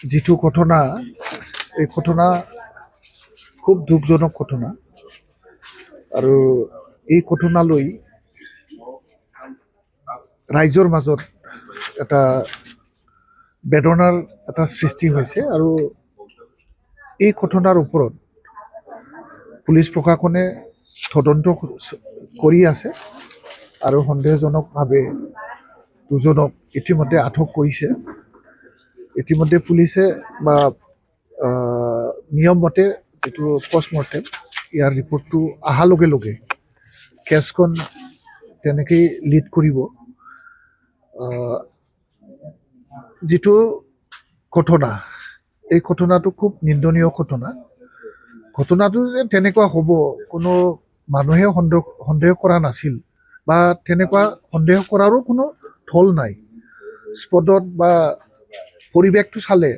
যিটো ঘটনা এই ঘটনা খুব দুখজনক ঘটনা আৰু এই ঘটনালৈ ৰাইজৰ মাজত এটা বেদনাৰ এটা সৃষ্টি হৈছে আৰু এই ঘটনাৰ ওপৰত পুলিচ প্ৰশাসনে তদন্ত কৰি আছে আৰু সন্দেহজনকভাৱে দুজনক ইতিমধ্যে আটক কৰিছে। ইতিমধ্যে পুলিচে বা নিয়ম মতে যিটো পষ্টমৰ্টেম ইয়াৰ ৰিপৰ্টটো অহাৰ লগে লগে কেছখন তেনেকেই লিড কৰিব। যিটো ঘটনা এই ঘটনাটো খুব নিন্দনীয় ঘটনা। ঘটনাটো যে তেনেকুৱা হ'ব কোনো মানুহে সন্দেহ কৰা নাছিল বা তেনেকুৱা সন্দেহ কৰাৰো কোনো থল নাই। স্পটত বা পৰিৱেশটো চালে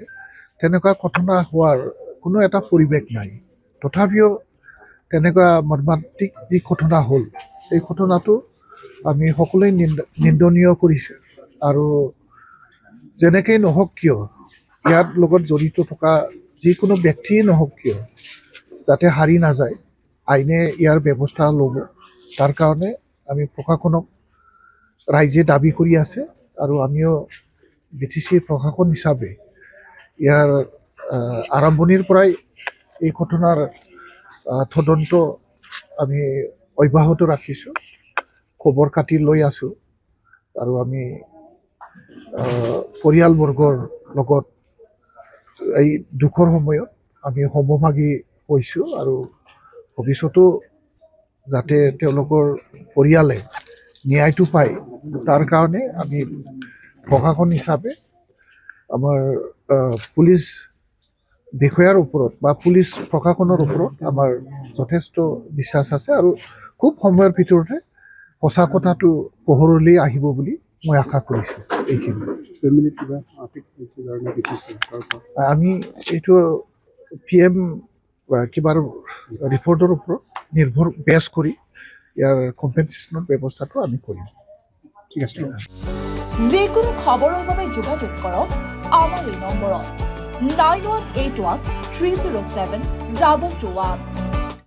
তেনেকুৱা ঘটনা হোৱাৰ কোনো এটা পৰিৱেশ নাই। তথাপিও তেনেকুৱা মৰ্মান্তিক যি ঘটনা হ'ল এই ঘটনাটো আমি সকলোৱে নিন্দনীয় কৰিছোঁ আৰু যেনেকেই নহওক কিয় ইয়াৰ লগত জড়িত থকা যিকোনো ব্যক্তিয়ে নহওক কিয় যাতে হাৰি নাযায়, আইনে ইয়াৰ ব্যৱস্থা ল'ব। তাৰ কাৰণে আমি প্ৰশাসনক ৰাইজে দাবী কৰি আছে আৰু আমিও BTC প্ৰশাসন হিচাপে ইয়াৰ আৰম্ভণিৰ পৰাই এই ঘটনাৰ তদন্ত আমি অব্যাহত ৰাখিছোঁ, খবৰ খাতি লৈ আছোঁ আৰু আমি পৰিয়ালবৰ্গৰ লগত এই দুখৰ সময়ত আমি সমভাগী হৈছোঁ আৰু ভৱিষ্যতো যাতে তেওঁলোকৰ পৰিয়ালে ন্যায়টো পায় তাৰ কাৰণে আমি প্ৰশাসন হিচাপে আমাৰ পুলিচ বিষয়াৰ ওপৰত বা পুলিচ প্ৰশাসনৰ ওপৰত আমাৰ যথেষ্ট বিশ্বাস আছে আৰু খুব সময়ৰ ভিতৰতে সঁচা কথাটো পোহৰলৈ আহিব বুলি মই আশা কৰিছোঁ। এইখিনি আমি এইটো PM কিবা ৰিপৰ্টৰ ওপৰত বেছ কৰি ইয়াৰ কম্পেনচেশ্যনৰ ব্যৱস্থাটো আমি কৰিম। ঠিক আছে। যিকোনো খবৰৰ বাবে যোগাযোগ কৰক আমাৰ এই নম্বৰত 9181 307 2221।